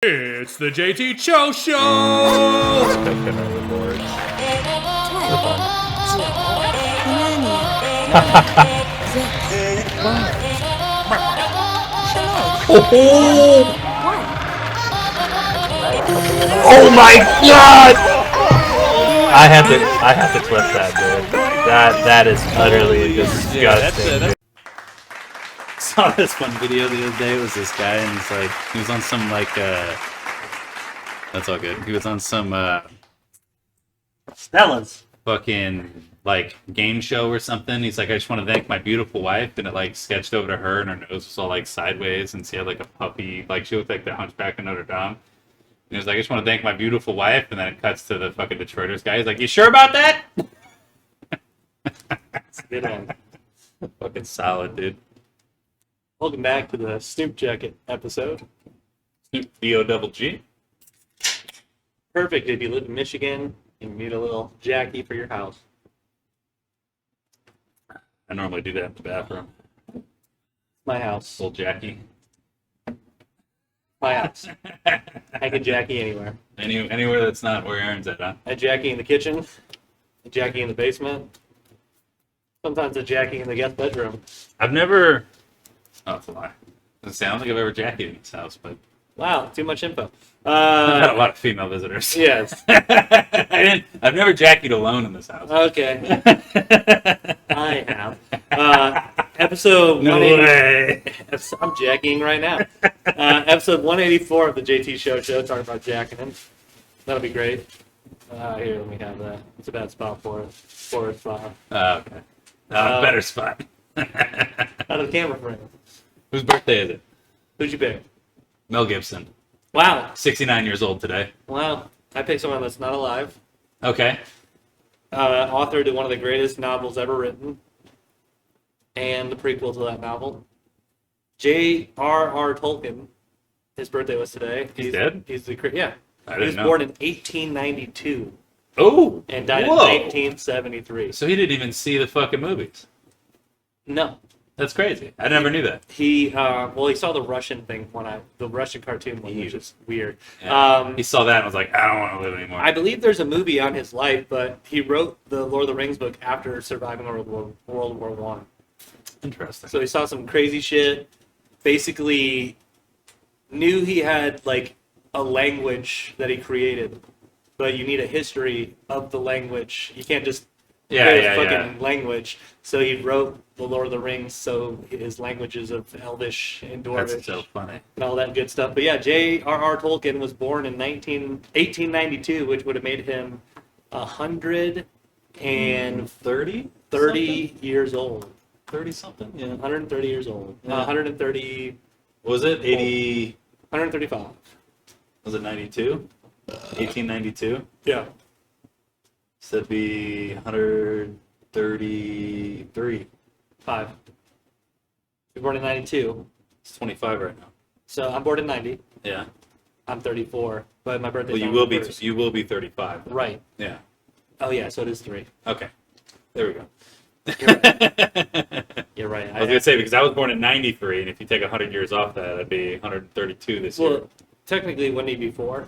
It's the JT Cho Show! Oh my god! I have to clip that, dude. That is utterly disgusting. Dude. Saw this one video the other day. It was this guy, and he's like, he was on some like, that's all good. He was on some Stella's. fucking like game show or something. He's like, I just want to thank my beautiful wife, and it like sketched over to her, and her nose was all like sideways, and she had like a puppy, like she looked like the Hunchback of Notre Dame. And he was like, I just want to thank my beautiful wife, and then it cuts to the fucking Detroiters guy. He's like, you sure about that? It's a good one. Fucking solid, dude. Welcome back to the Snoop Jacket episode. Snoop D-O-double-G. Perfect if you live in Michigan and you need a little Jackie for your house. I normally do that in the bathroom. My house. Little Jackie. My house. I can Jackie anywhere. Anywhere that's not where Aaron's at, huh? A Jackie in the kitchen. A Jackie in the basement. Sometimes a Jackie in the guest bedroom. I've never... Oh, it's a lie. I don't think I've ever jackied in this house, but... Wow, too much info. I've had a lot of female visitors. Yes. I've never jackied alone in this house. Okay. I have. Episode No 180. way. I'm jacking right now. Episode 184 of the JT Show talking about jacking him. That'll be great. Here, let me have that. It's a bad spot for it. For it, Okay. Better spot. out of the camera frame. Whose birthday is it? Who'd you pick? Mel Gibson. Wow. 69 years old today. Wow. I picked someone that's not alive. Okay. Author to one of the greatest novels ever written. And the prequel to that novel. J.R.R. Tolkien. His birthday was today. He's dead? He's the yeah. I He didn't was know. born in 1892 Oh! and died in Whoa. 1973. So he didn't even see the fucking movies. No, That's crazy. I never knew that. he saw the Russian thing the Russian cartoon one, which is weird. Yeah. He saw that and was like, I don't want to live anymore. I believe there's a movie on his life, but he wrote the Lord of the Rings book after surviving World War One. Interesting. So he saw some crazy shit. Basically, knew he had like a language that he created, but you need a history of the language. You can't just create a fucking language. So he wrote the Lord of the Rings, so his languages of Elvish and Dwarvish That's so funny. and all that good stuff. But yeah, J.R.R. Tolkien was born in 1892, which would have made him 130 30? years old. 30 something? Yeah. 130 years old. Yeah. 130. Was it 80? 135. Was it 92? 1892? Yeah. So that'd be 133. 5. You're born in 92. It's 25 right now. So I'm born in 90. Yeah. I'm 34. But my birthday's Well, you on will the be. first. You will be 35. Right. Yeah. Oh, yeah, so it is 3. Okay. There we go. You're right. I was gonna say because I was born in '93, and if you take 100 years off that, I'd be 132 this year. Well, technically, wouldn't he be 4?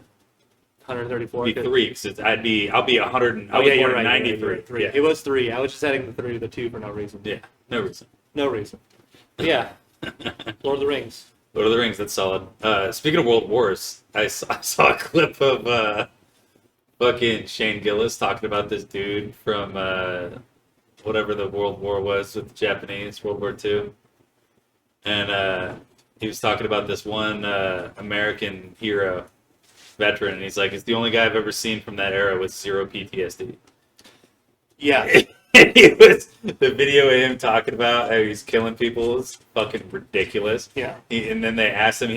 134? Be 3 because I'll be 100. I Oh, was yeah, born you're in right. '93. Three. Yeah. It was 3. I was just adding the 3 to the 2 for no reason. Yeah. No reason. No reason. But yeah. Lord of the Rings. Lord of the Rings. That's solid. Speaking of World Wars, I saw a clip of fucking Shane Gillis talking about this dude from whatever the World War was with the Japanese, World War II. And he was talking about this one American hero, veteran, and he's like, it's the only guy I've ever seen from that era with zero PTSD. Yeah. The video of him talking about how he's killing people is fucking ridiculous. Yeah. And then they asked him,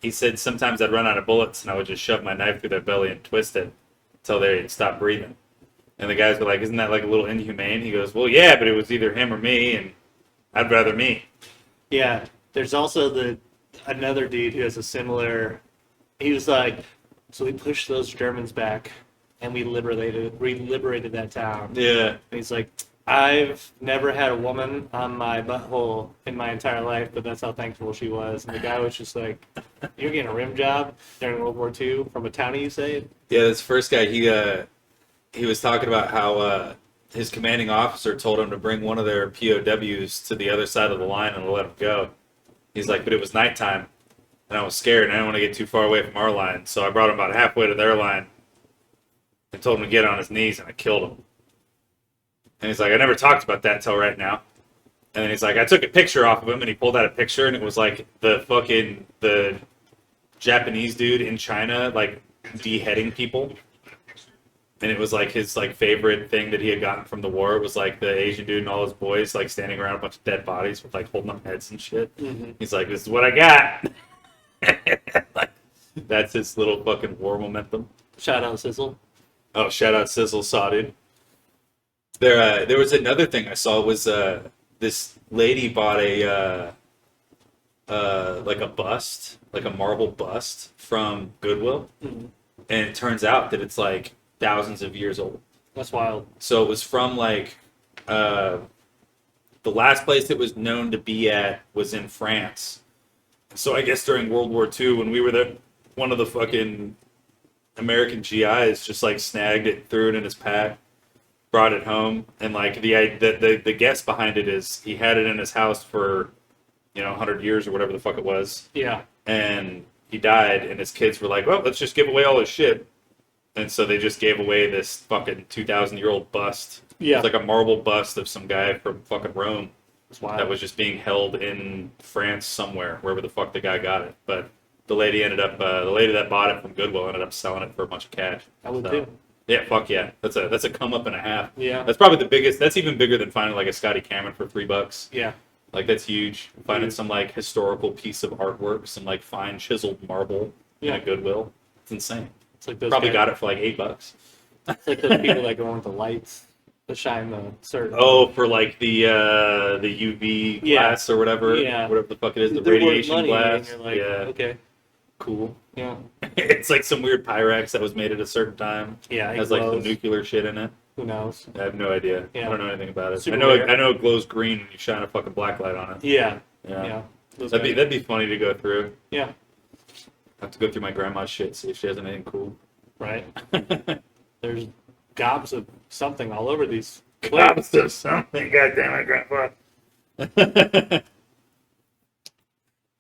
he said, sometimes I'd run out of bullets and I would just shove my knife through their belly and twist it until they stop breathing. And the guys were like, isn't that like a little inhumane? He goes, well, yeah, but it was either him or me, and I'd rather me. Yeah. There's also another dude who has a similar. He was like, so we pushed those Germans back, and we liberated that town. Yeah. And he's like, I've never had a woman on my butthole in my entire life, but that's how thankful she was. And the guy was just like, "You're getting a rim job during World War II from a townie, you say?" Yeah, this first guy, he was talking about how his commanding officer told him to bring one of their POWs to the other side of the line and let him go. He's like, but it was nighttime, and I was scared, and I didn't want to get too far away from our line, so I brought him about halfway to their line and told him to get on his knees, and I killed him. And he's like, I never talked about that till right now. And then he's like, I took a picture off of him, and he pulled out a picture, and it was like the Japanese dude in China, like, beheading people. And it was like his like favorite thing that he had gotten from the war. It was like the Asian dude and all his boys like standing around a bunch of dead bodies with like holding up heads and shit. Mm-hmm. He's like, this is what I got. Like, that's his little fucking war momentum. Shout out Sizzle. Oh, shout out Sizzle Saw, dude. There was another thing I saw was this lady bought a like a bust, like a marble bust from Goodwill, Mm-hmm. and it turns out that it's like thousands of years old. That's wild. So it was from like the last place it was known to be at was in France. So I guess during World War II, when we were there, one of the fucking American GIs just like snagged it, threw it in his pack, brought it home, and like the guess behind it is he had it in his house for 100 years or whatever the fuck it was, Yeah. and he died, and his kids were like, well, let's just give away all his shit. And so they just gave away this fucking 2,000-year-old bust. Yeah. It's like a marble bust of some guy from fucking Rome That's wild. that was just being held in France somewhere, wherever the fuck the guy got it. But the lady the lady that bought it from Goodwill ended up selling it for a bunch of cash. I would So, too. yeah, fuck yeah. That's a come up and a half. Yeah. That's probably the biggest. That's even bigger than finding like a Scotty Cameron for $3. Yeah. Like that's huge. Finding Mhm. some like historical piece of artwork, some like fine chiseled marble Yeah. in a Goodwill. It's insane. It's like those Probably guys- got it for like $8. It's like those people that go into lights to shine the certain. Oh, for like the UV Yeah. glass or whatever, Yeah. whatever the fuck it is, the They're worth radiation money, glass. And you're like, Yeah, okay, cool. yeah, It's like some weird Pyrex that was made at a certain time. yeah. It It has like glows. some nuclear shit in it. Who knows? I have no idea. Yeah. I don't know anything about it. Super I know rare. it glows green when you shine a fucking black light on it. Yeah, Yeah, yeah. Those that'd guys- be funny to go through. Yeah, I have to go through my grandma's shit, see if she has anything cool. right. There's gobs of something all over these. Gobs of something. God damn it, grandpa.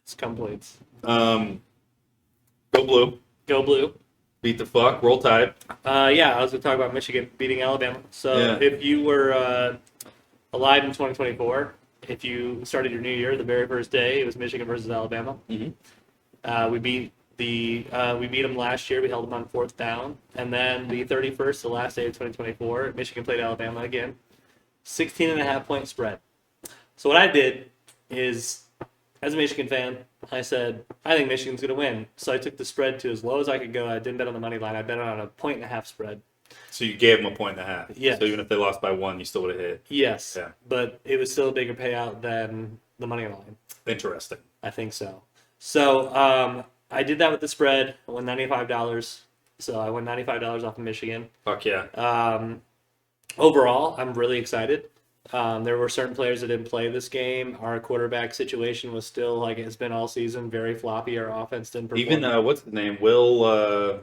Scum plates. Go blue. Go blue. Beat the fuck. Roll Tide. Yeah, I was going to talk about Michigan beating Alabama. So Yeah. if you were alive in 2024, if you started your new year, the very first day, it was Michigan versus Alabama. Mhm. We beat them last year. We held them on fourth down, and then the 31st, the last day of 2024, Michigan played Alabama again. 16.5-point spread. So what I did is, as a Michigan fan, I said I think Michigan's going to win. So I took the spread to as low as I could go. I didn't bet on the money line. I bet on a 1.5 spread. So you gave them a 1.5. Yes. So even if they lost by 1, you still would have hit. Yes, Yeah. but it was still a bigger payout than the money line. Interesting. I think so. So I did that with the spread. I won $95. So I won $95 off of Michigan. Fuck yeah. Overall, I'm really excited. There were certain players that didn't play this game. Our quarterback situation was still like it's been all season, very floppy. Our offense didn't perform. Even what's his name? Will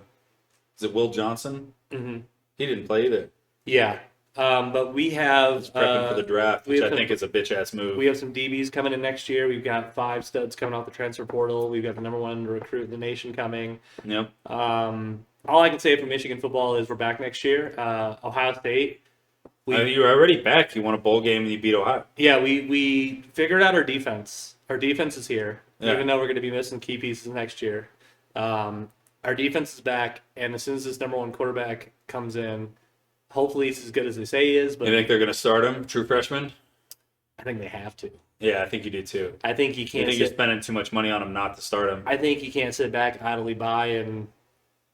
is it Will Johnson? Mhm. He didn't play either. Yeah, but we have He's prepping for the draft, we which have I some- think is a bitch ass move. we have some DBs coming in next year. We've got 5 studs coming off the transfer portal. We've got the number 1 recruit in the nation coming. Yep. All I can say for Michigan football is we're back next year. Ohio State. You were already back. You won a bowl game and you beat Ohio. Yeah, we figured out our defense. Our defense is here, Yeah. even though we're going to be missing key pieces next year. Our defense is back, and as soon as this number 1 quarterback comes in, hopefully he's as good as they say he is. But You think they're going to start him, true freshman? I think they have to. Yeah, I think you do too. I think he I can't. think you're Sit, spending too much money on him not to start him. I think he can't sit back idly by and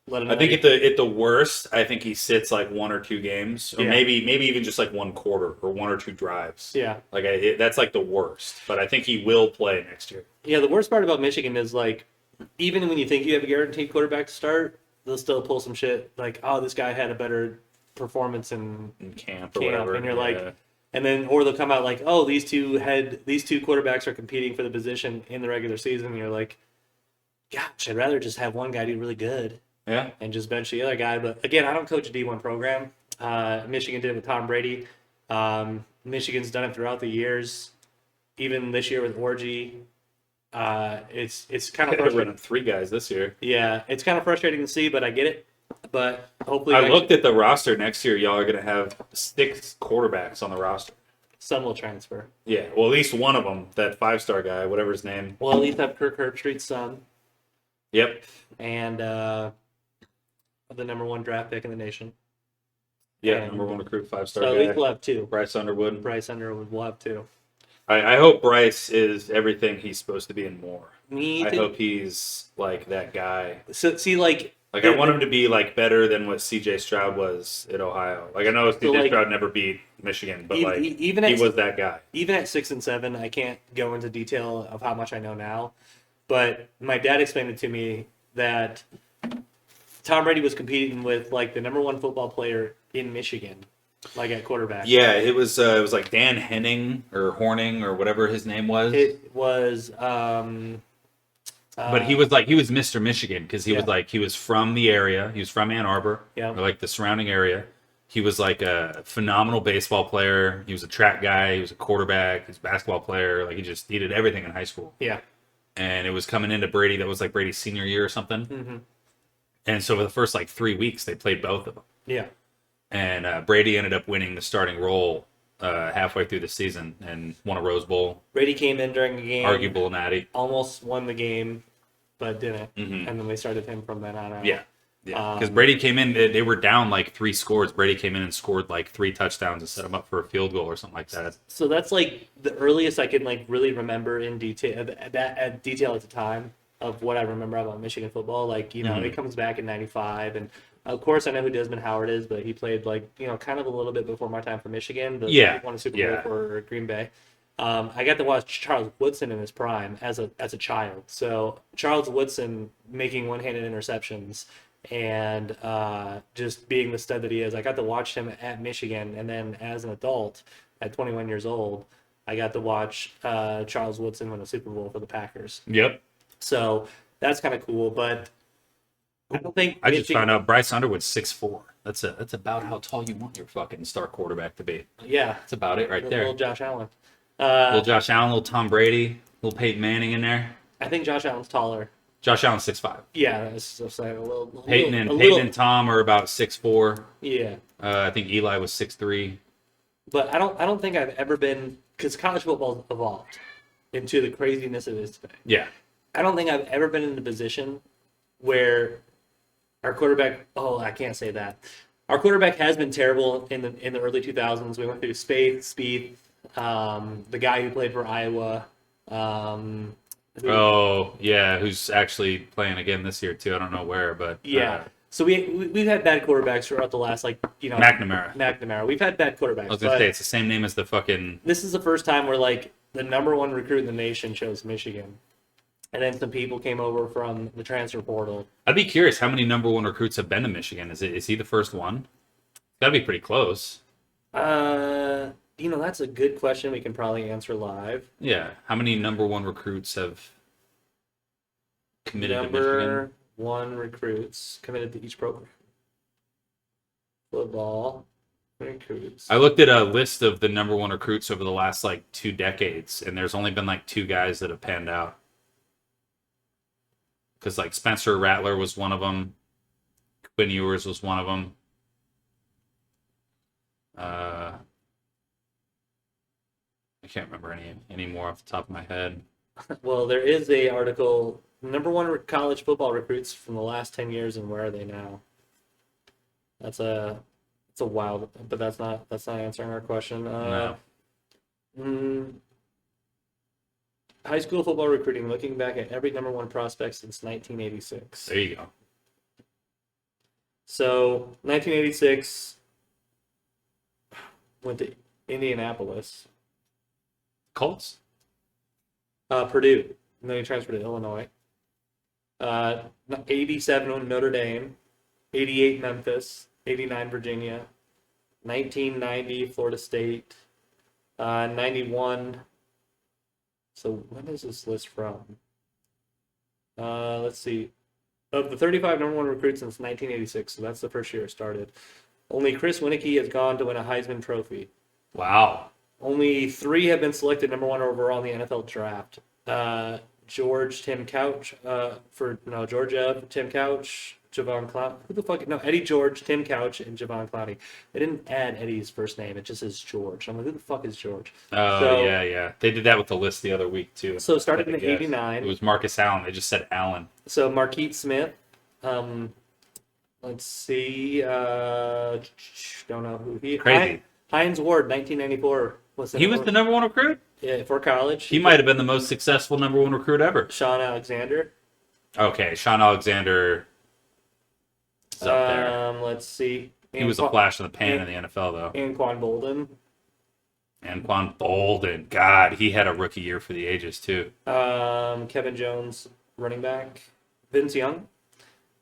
let him. I think at the worst, I think he sits like 1 or 2 games, or Yeah. maybe even just like 1 quarter or 1 or 2 drives. Yeah, Like that's like the worst. But I think he will play next year. yeah. The worst part about Michigan is like, even when you think you have a guaranteed quarterback to start, they'll still pull some shit like, oh, this guy had a better performance in In camp or camp, whatever. and you're like, And then, or they'll come out like, oh, these two quarterbacks are competing for the position in the regular season. And you're like, gosh, I'd rather just have one guy do really good Yeah. and just bench the other guy. But again, I don't coach a D1 program. Michigan did it with Tom Brady. Michigan's done it throughout the years, even this year with Orgy. It's kind of They're frustrating. running 3 guys this year. Yeah, it's kind of frustrating to see, but I get it. But hopefully, I looked at the roster next year. Y'all are going to have 6 quarterbacks on the roster. some will transfer. Yeah, well, at least one of them, that 5-star guy, whatever his name. Well, at least have Kirk Herbstreit's son Yep. and the number 1 draft pick in the nation. Yeah, And number 1 recruit, 5-star So at guy. least we'll have 2. Bryce Underwood. Bryce Underwood will have 2. I hope Bryce is everything he's supposed to be and more. Me I too. hope he's like that guy. So see, like Like, I want him to be like better than what C.J. Stroud was at Ohio. Like, I know C.J. like, Stroud never beat Michigan, but like even he at was that guy. even at 6 and 7, I can't go into detail of how much I know now, but my dad explained it to me that Tom Brady was competing with like the number 1 football player in Michigan, like at quarterback. Yeah, it was like Dan Henning or Horning or whatever his name was. It was. But he was Mr. Michigan because he was from the area. He was from Ann Arbor, Yeah. or like the surrounding area. He was like a phenomenal baseball player. He was a track guy. He was a quarterback. He was a basketball player. Like he did everything in high school. Yeah. And it was coming into Brady. That was like Brady's senior year or something. Mm-hmm. And so for the first like 3 weeks, they played both of them. Yeah. And Brady ended up winning the starting role halfway through the season and won a Rose Bowl, Brady came in during the game, arguable natty. almost won the game, but didn't. Mhm. And then they started him from then on out. Yeah. Yeah, because Brady came in, they were down like 3 scores. Brady came in and scored like 3 touchdowns and set them up for a field goal or something like that. So that's like the earliest I can like really remember in detail at detail at the time of what I remember about Michigan football. Like, you know, Mhm. it comes back in '95, and of course I know who Desmond Howard is, but he played like, you know, kind of a little bit before my time for Michigan, but Yeah, he won a Super Bowl yeah. for Green Bay. I got to watch Charles Woodson in his prime as a child. So Charles Woodson making one-handed interceptions and just being the stud that he is. I got to watch him at Michigan, and then as an adult, at 21 years old, I got to watch Charles Woodson win a Super Bowl for the Packers. Yep. So that's kind of cool, but I don't think I just found out Bryce Underwood's 6'4". That's about how tall you want your fucking star quarterback to be. Yeah, That's about it right there. little Josh Allen. Little Josh Allen, little Tom Brady, little Peyton Manning in there. I think Josh Allen's taller. Josh Allen's 6'5". Yeah, that's just like Peyton a little, and Tom are about 6'4". yeah. I think Eli was 6'3". But I don't think I've ever been, because college football's evolved into the craziness it is today. Yeah. I don't think I've ever been in a position where our quarterback. Oh, I can't say that. Our quarterback has been terrible in the early 2000s. We went through Speed, the guy who played for Iowa. Oh, yeah, who's actually playing again this year, too. I don't know where, but... Yeah. So we've had bad quarterbacks throughout the last, like, you know... McNamara. We've had bad quarterbacks. I was going to say, it's the same name as the fucking... This is the first time where, like, the number 1 recruit in the nation chose Michigan. And then some people came over from the transfer portal. I'd be curious how many number 1 recruits have been to Michigan. Is he the first one? That'd be pretty close. You know, that's a good question we can probably answer live. Yeah. How many number 1 recruits have committed to Michigan? Number 1 recruits committed to each program. Football recruits. I looked at a list of the number 1 recruits over the last, like, 2 decades, and there's only been, like, 2 guys that have panned out. Because, like, Spencer Rattler was one of them. Quinn Ewers was one of them. I can't remember any more off the top of my head. Well, there is a article, number 1 college football recruits from the last 10 years, and where are they now? It's a wild, but that's not answering our question. No. High school football recruiting, looking back at every number 1 prospect since 1986. There you go. So 1986, went to Indianapolis, Colts? Purdue, and then he transferred to Illinois. 87 Notre Dame, 88 Memphis, 89 Virginia, 1990 Florida State, 91. So when is this list from? Let's see. Of the 35 number one recruits since 1986, so that's the first year it started. Only Chris Winicky has gone to win a Heisman Trophy. Wow. Only 3 have been selected number one overall in the NFL draft. Tim Couch Georgia, Tim Couch, Javon Clowney. Who the fuck? No, Eddie George, Tim Couch, and Javon Clowney. They didn't add Eddie's first name. It just says George. I'm like, who the fuck is George? Oh, So- yeah. They did that with the list the other week, too. So it started in I guess. 89. It was Marcus Allen. They just said Allen. So Marquise Smith. Let's see. Don't know who he. Crazy. Hines Ward, 1994. He was the number one recruit? Yeah, for college. He might have been the most successful number one recruit ever. Sean Alexander. Okay, Sean Alexander is up there. Let's see. He was a flash in the pan in the NFL, though. Anquan Bolden. Anquan Bolden. God, he had a rookie year for the ages, too. Kevin Jones, running back. Vince Young.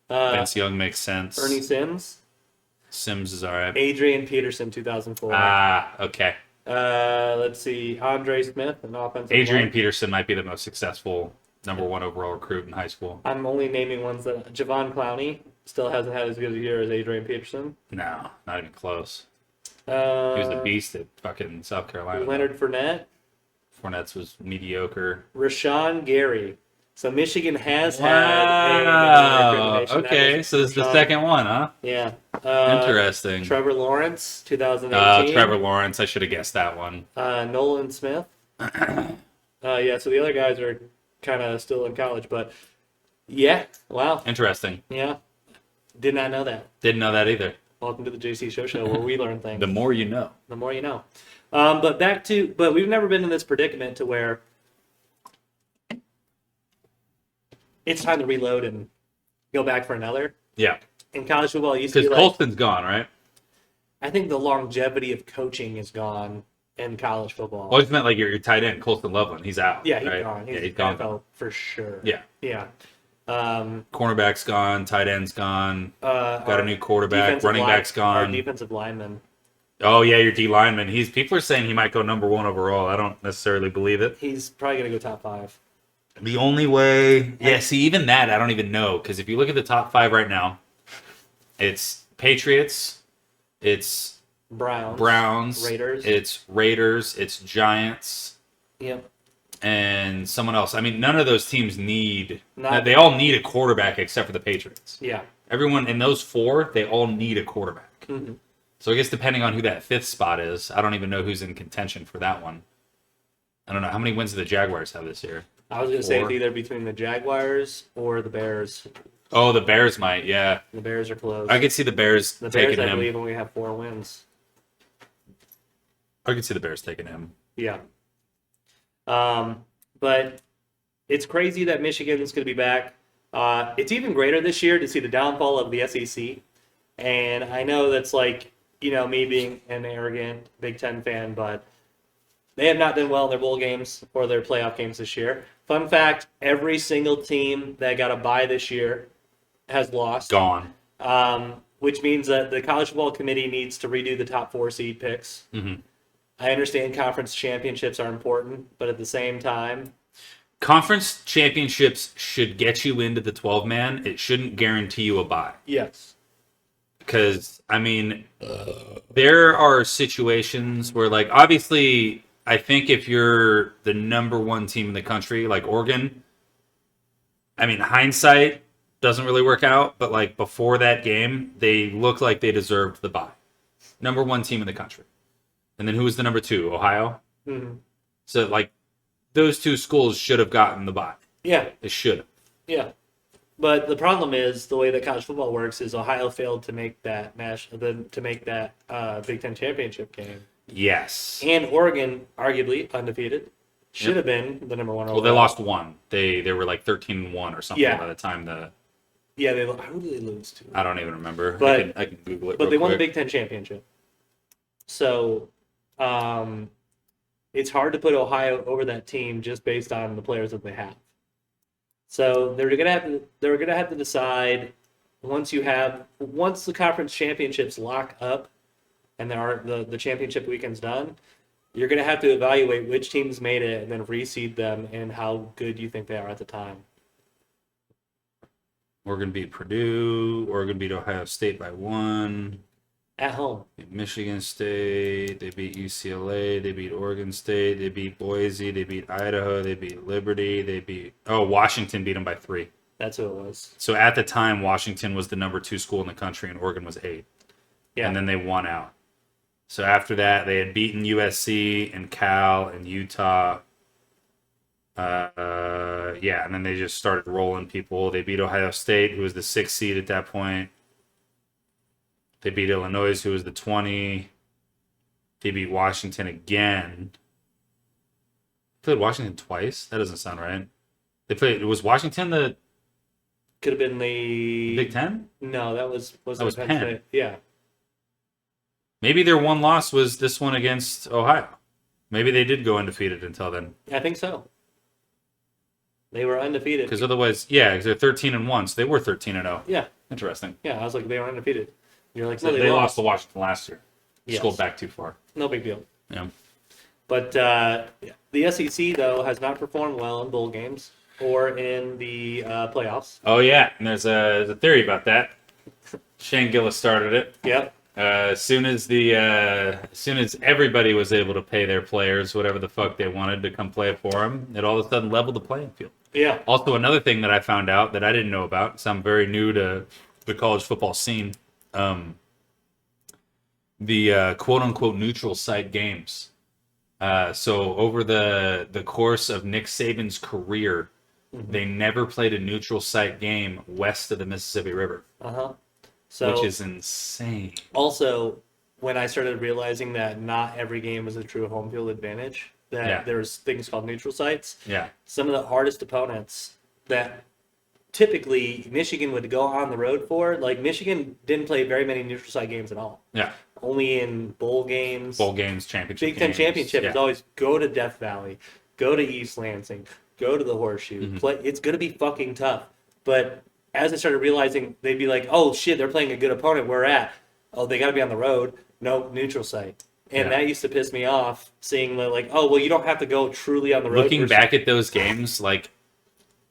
Vince Young makes sense. Ernie Sims. Sims is all right. Adrian Peterson, 2004. Okay. Let's see. Andre Smith, an offensive Adrian line. Peterson might be the most successful number one overall recruit in high school. I'm only naming ones that Javon Clowney still hasn't had as good a year as Adrian Peterson. No, not even close. He was a beast at fucking South Carolina. Leonard Fournette. Fournette's was mediocre. Rashawn Gary. So Michigan has had Wow. a Okay, so this is the second one, huh? Yeah. Interesting. Trevor Lawrence, 2018. Trevor Lawrence. I should have guessed that one. Nolan Smith. Yeah, so the other guys are kind of still in college, but yeah, wow. Interesting. Yeah. Did not know that. Didn't know that either. Welcome to the JC Show where we learn things. The more you know. The more you know. But we've never been in this predicament to where it's time to reload and go back for another. Yeah. In college football, it used to Because be like, Colston's gone, right? I think the longevity of coaching is gone in college football. Well, I just meant like your tight end, Colston Loveland. He's out. Yeah, he's right? gone. Yeah, he's gone. NFL for sure. Yeah. Yeah. Cornerback's gone. Tight end's gone. Got our a new quarterback. defensive Running back's Our gone. defensive lineman. Oh, yeah, your D lineman. People are saying he might go number one overall. I don't necessarily believe it. He's probably going to go top 5. The only way. Yeah, see, even that, I don't even know. Because if you look at the top 5 right now, it's Patriots, it's Browns, Raiders. It's Giants, Yep. and someone else. I mean, none of those teams need. Not- They all need a quarterback except for the Patriots. Yeah. Everyone in those 4, they all need a quarterback. Mhm. So I guess depending on who that 5th spot is, I don't even know who's in contention for that one. I don't know. How many wins do the Jaguars have this year? I was going to say 4. it's either between the Jaguars or the Bears. Oh, the Bears might, yeah. The Bears are close. I could see the Bears the taking Bears, I him. believe, only have 4 wins. I could see the Bears taking him. Yeah. But it's crazy that Michigan's going to be back. It's even greater this year to see the downfall of the SEC. And I know that's like, me being an arrogant Big Ten fan, but they have not done well in their bowl games or their playoff games this year. Fun fact, every single team that got a bye this year has lost. Gone. Which means that the college football committee needs to redo the top 4 seed picks. Mm-hmm. I understand conference championships are important, but at the same time, Conference championships should get you into the 12-man. It shouldn't guarantee you a bye. yes. Because, I mean, there are situations where, like, obviously, I think if you're the number 1 team in the country, like Oregon, I mean, hindsight doesn't really work out, but, like, before that game, they looked like they deserved the bye. Number 1 team in the country. And then who was the number 2? Ohio? Mm-hmm. So, like, those 2 schools should have gotten the bye. Yeah, They should have. yeah. But the problem is the way that college football works is Ohio failed to make that Big Ten championship game, Yes. and Oregon, arguably undefeated, should have been the number 1 overall. Well, they lost 1. They were like 13-1 or something Yeah. by the time the. Yeah, who did they lose to? I don't even remember. But- I can Google it. But real they won the quick. Big Ten championship. So, it's hard to put Ohio over that team just based on the players that they have. So they're gonna have to decide once the conference championships lock up and the championship weekend's done, you're going to have to evaluate which teams made it and then reseed them and how good you think they are at the time. Oregon beat Purdue. Oregon beat Ohio State by 1. At home. Michigan State. They beat UCLA. They beat Oregon State. They beat Boise. They beat Idaho. They beat Liberty. They beat... Oh, Washington beat them by 3. That's who it was. So at the time, Washington was the number 2 school in the country, and Oregon was 8. Yeah. And then they won out. So after that, they had beaten USC and Cal and Utah. And then they just started rolling people. They beat Ohio State, who was the 6th seed at that point. They beat Illinois, who was the 20. They beat Washington again. They played Washington twice? That doesn't sound right. Was Washington the Could have been the Big Ten? No, that was Penn. State. Yeah. Maybe their one loss was this one against Ohio. Maybe they did go undefeated until then. I think so. They were undefeated. Because otherwise, because they're 13-1, so they were 13-0. Yeah. Interesting. Yeah, I was like, they were undefeated. You're like, So no, they lost to Washington last year. Yes. Scrolled back too far. No big deal. Yeah. But the SEC, though, has not performed well in bowl games or in the playoffs. Oh yeah, and there's a theory about that. Shane Gillis started it. Yep. As soon as everybody was able to pay their players whatever the fuck they wanted to come play for them, it all of a sudden leveled the playing field. Yeah. Also, another thing that I found out that I didn't know about, because I'm very new to the college football scene, the quote-unquote neutral site games. So over the course of Nick Saban's career, they never played a neutral site game west of the Mississippi River, So which is insane. also, when I started realizing that not every game was a true home field advantage, that there's things called neutral sites. Yeah. Some of the hardest opponents that typically Michigan would go on the road for, like Michigan didn't play very many neutral site games at all. Yeah. Only in bowl games. Championship Big Ten games. championship Yeah. is always go to Death Valley, go to East Lansing, go to the Horseshoe. Play. It's going to be fucking tough. But as I started realizing, they'd be like, oh shit, they're playing a good opponent. Where at? Oh, they got to be on the road. No, neutral site. And that used to piss me off, seeing like, oh, well, you don't have to go truly on the road. Looking back at those games, like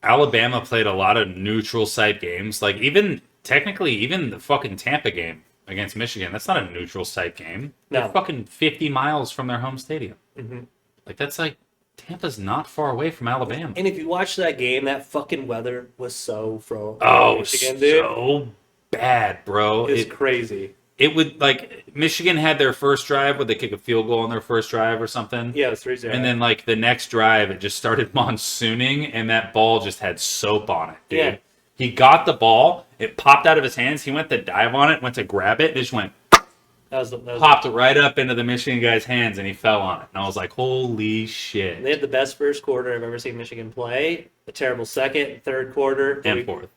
Alabama played a lot of neutral site games. Like even the fucking Tampa game against Michigan, that's not a neutral site game. No. They're fucking 50 miles from their home stadium. Mm-hmm. Like that's like Tampa's not far away from Alabama. And if you watch that game, that fucking weather was so Michigan, so bad, bro. It's crazy. It would like Michigan had their first drive where they kick a field goal on their first drive or something. Yeah, it was 3-0. And then like the next drive, it just started monsooning, and that ball just had soap on it, dude. Yeah. He got the ball, it popped out of his hands. He went to dive on it, went to grab it, and it just went popped right up into the Michigan guy's hands, and he fell on it. And I was like, holy shit. They had the best first quarter I've ever seen Michigan play. A terrible second, third quarter, And fourth.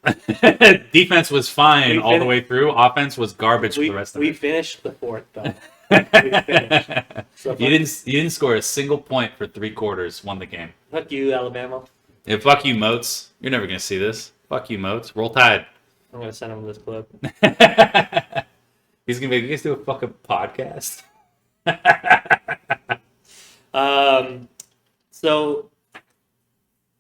Defense was fine all the way through. Offense was garbage for the rest of it. We finished the fourth though. We finished. So You didn't score a single point for 3 quarters. Won the game. fuck you, Alabama. Yeah, fuck you, Moats. You're never gonna see this. Fuck you, Moats. Roll Tide. I'm gonna send him this clip. He's gonna be like, you guys do a fucking podcast? So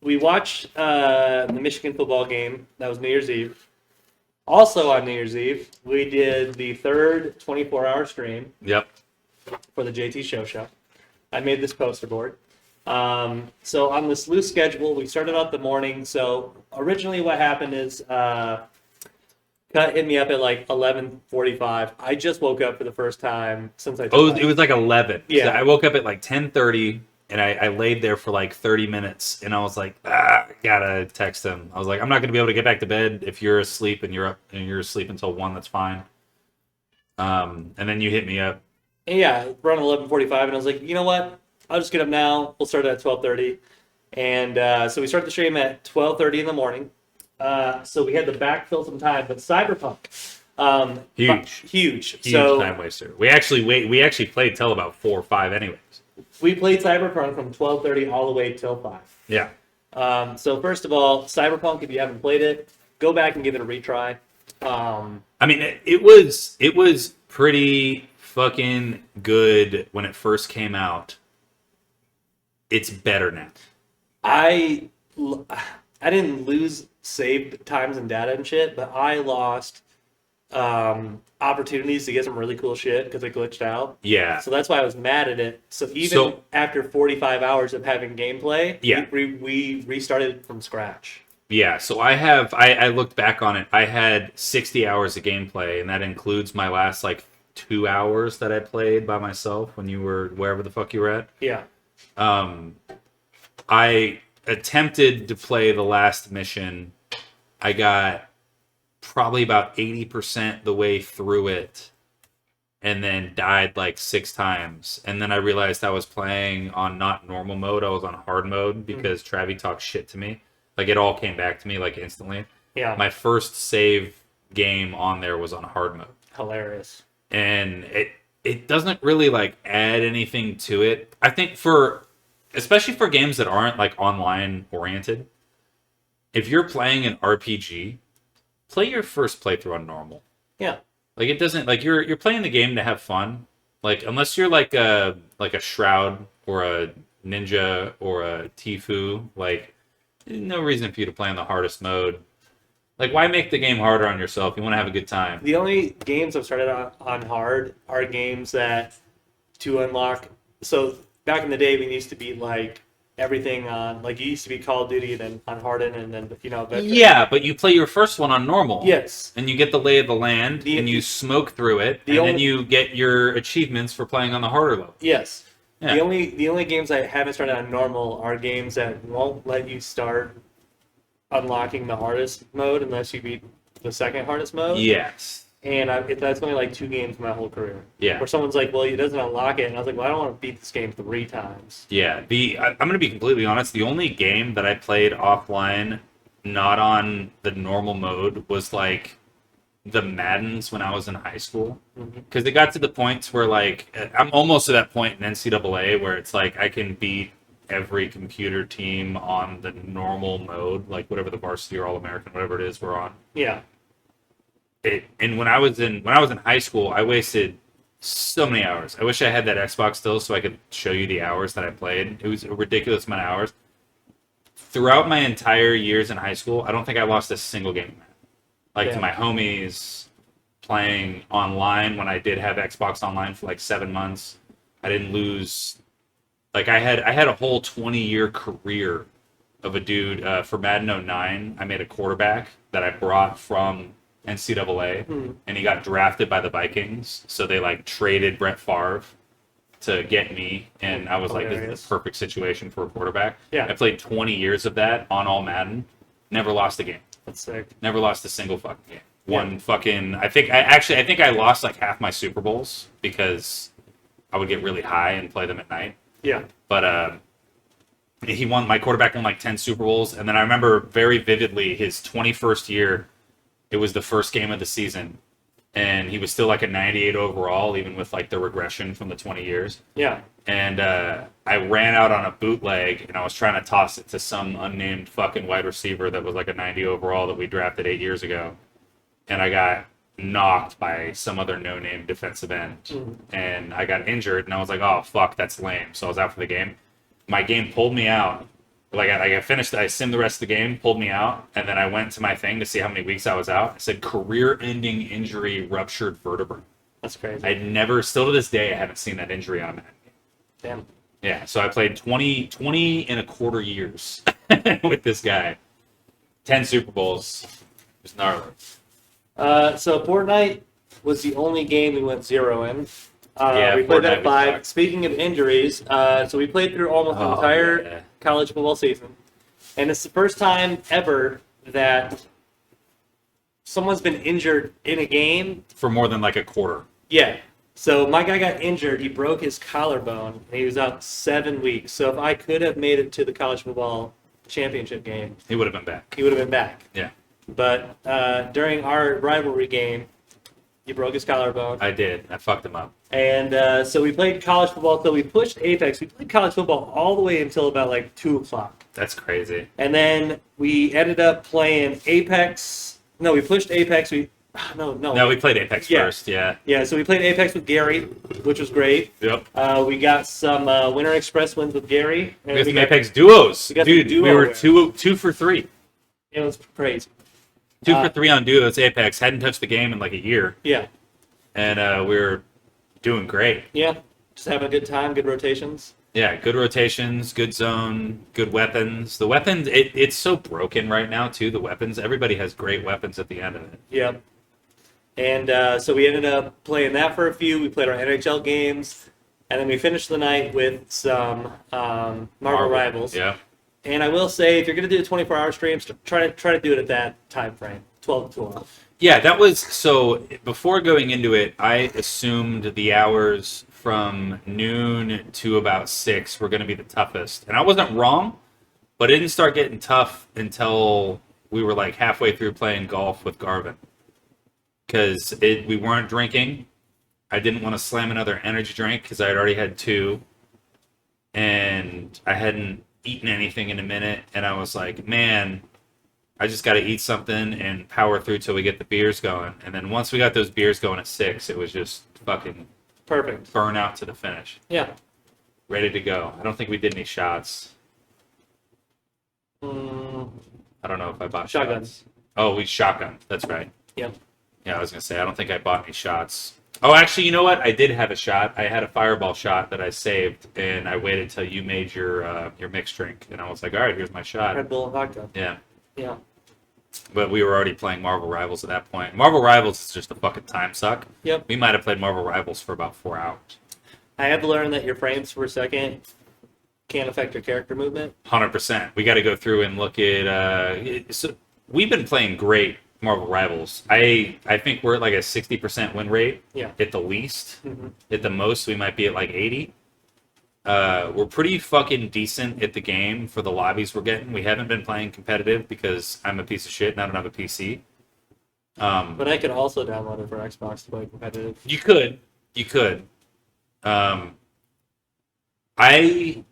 we watched the Michigan football game. That was New Year's Eve. Also on New Year's Eve, we did the third 24-hour stream Yep. for the JT Show. I made this poster board. So on this loose schedule, we started out the morning. So originally what happened is Cut hit me up at like 11:45. I just woke up for the first time since I took It was like 11. Yeah. So I woke up at like 10:30, and I laid there for like 30 minutes, and I was like, I gotta text him. I was like, I'm not gonna be able to get back to bed if you're asleep and you're asleep until 1. That's fine. And then you hit me up. And yeah, around 11:45, and I was like, you know what? I'll just get up now. We'll start at 12:30, and so we started the stream at 12:30 in the morning. So we had to backfill some time, but Cyberpunk, huge so, time waster. We actually played till about 4 or 5, anyways. We played Cyberpunk from 12:30 all the way till 5. Yeah. So first of all, Cyberpunk, if you haven't played it, go back and give it a retry. I mean, it was pretty fucking good when it first came out. it's better now. I didn't lose save times and data and shit, but I lost opportunities to get some really cool shit because it glitched out. Yeah. So that's why I was mad at it. So even So- after 45 hours of having gameplay, Yeah. we restarted from scratch. Yeah, so I looked back on it. I had 60 hours of gameplay, and that includes my last like 2 hours that I played by myself when you were wherever the fuck you were at. Yeah. I attempted to play the last mission. I got probably about 80% the way through it, and then died like 6 times. And then I realized I was playing on not normal mode. I was on hard mode because Travi talked shit to me. Like, it all came back to me like instantly. Yeah. My first save game on there was on hard mode. Hilarious. And it doesn't really like add anything to it. I think especially for games that aren't like online oriented, if you're playing an RPG, play your first playthrough on normal. Yeah. Like, it doesn't, like, you're playing the game to have fun. Like, unless you're like a Shroud or a Ninja or a Tfue, like, no reason for you to play on the hardest mode. Like, why make the game harder on yourself? You want to have a good time. The only games I've started on hard are games that to unlock. So back in the day, we used to be like everything on, like, you used to be Call of Duty, then on hardened, and then but Yeah, but you play your first one on normal. yes, And you get the lay of the land, and you smoke through it, and then you get your achievements for playing on the harder level. yes. Yeah. The only games I haven't started on normal are games that won't let you start unlocking the hardest mode unless you beat the second hardest mode. Yes. And that's only like 2 games my whole career. Yeah. Where someone's like, well, it doesn't unlock it. And I was like, well, I don't want to beat this game 3 times. Yeah. I'm going to be completely honest. The only game that I played offline, not on the normal mode, was like the Maddens when I was in high school. Because it got to the points where, like, I'm almost to that point in NCAA where it's like I can beat every computer team on the normal mode, like whatever the varsity or all-American, whatever it is we're on. Yeah. And when I was in high school, I wasted so many hours. I wish I had that Xbox still so I could show you the hours that I played. It was a ridiculous amount of hours. Throughout my entire years in high school, I don't think I lost a single game. Like, to my homies, playing online when I did have Xbox Online for like 7 months. I didn't lose. Like, I had a whole 20-year career of a dude for Madden 09. I made a quarterback that I brought from NCAA, and he got drafted by the Vikings. So they like traded Brett Favre to get me, and I was like, this is the perfect situation for a quarterback. Yeah. I played 20 years of that on all Madden. Never lost a game. That's sick. Never lost a single fucking game. One fucking. I think I lost like half my Super Bowls because I would get really high and play them at night. Yeah. But my quarterback won like 10 Super Bowls, and then I remember very vividly his 21st year. It was the first game of the season, and he was still like a 98 overall, even with like the regression from the 20 years. Yeah. And I ran out on a bootleg, and I was trying to toss it to some unnamed fucking wide receiver that was like a 90 overall that we drafted 8 years ago. And I got knocked by some other no-name defensive end. And I got injured, and I was like, oh, fuck, that's lame. So I was out for the game. My game pulled me out. Like, I finished, I simmed the rest of the game, pulled me out, and then I went to my thing to see how many weeks I was out. It said career-ending injury, ruptured vertebrae. That's crazy. I'd never, still to this day, I haven't seen that injury on a Madden game. Damn. Yeah, so I played 20 and a quarter years with this guy. 10 Super Bowls. It was gnarly. So Fortnite was the only game we went 0 in. Yeah, we played that Fortnite at was 5. fucked. Speaking of injuries, so we played through almost the entire college football season. And it's the first time ever that someone's been injured in a game. For more than like a quarter. Yeah. So my guy got injured. He broke his collarbone, and he was out 7 weeks. So if I could have made it to the college football championship game, He would have been back. he would have been back. Yeah, But during our rivalry game, he broke his collarbone. I did. I fucked him up. And so we played college football. So we pushed Apex. We played college football all the way until about like 2 o'clock. That's crazy. And then we ended up playing Apex. No, we pushed Apex. We No, No, we played Apex Yeah. first. Yeah. Yeah, so we played Apex with Gary, which was great. Yep. We got some Winter Express wins with Gary. And We got some got, Apex duos. we got some Dude, duo we were wins. two for three. It was crazy. Two Uh, for three on duos. Apex hadn't touched the game in like a year, Yeah, and we were doing great. yeah. Just having a good time, good rotations. Yeah, good rotations, good zone, good weapons. The weapons, it's so broken right now too. The weapons, everybody has great weapons at the end of it. Yeah. And so we ended up playing that for a few. We played our NHL games. And then we finished the night with some Marvel Rivals. Yeah. And I will say, if you're going to do 24-hour streams, try to do it at that time frame, 12 to 12. Yeah, that was so. Before going into it, I assumed the hours from noon to about 6 were going to be the toughest, and I wasn't wrong. But it didn't start getting tough until we were like halfway through playing golf with Garvin, because we weren't drinking. I didn't want to slam another energy drink because I had already had 2, and I hadn't eaten anything in a minute, and I was like, man, I just got to eat something and power through till we get the beers going. And then once we got those beers going at 6, it was just fucking Perfect. burn out to the finish. Yeah. Ready to go. I don't think we did any shots. Mm, I don't know if I bought Shotguns. shots. Oh, we shotgun. That's right. Yep. Yeah, I was going to say, I don't think I bought any shots. Oh, actually, you know what? I did have a shot. I had a fireball shot that I saved, and I waited till you made your mixed drink. And I was like, all right, here's my shot. Red Bull and vodka. Yeah. Yeah. But we were already playing Marvel Rivals at that point. Marvel Rivals is just a fucking time suck. Yep. We might have played Marvel Rivals for about 4 hours. I have learned that your frames per second can't affect your character movement. 100%. We got to go through and look at. So we've been playing great Marvel Rivals. I think we're at like a 60% win rate. Yeah. At the least. Mhm. At the most, we might be at like 80. We're pretty fucking decent at the game for the lobbies we're getting. We haven't been playing competitive because I'm a piece of shit and I don't have a PC. But I could also download it for Xbox to play competitive. You could. I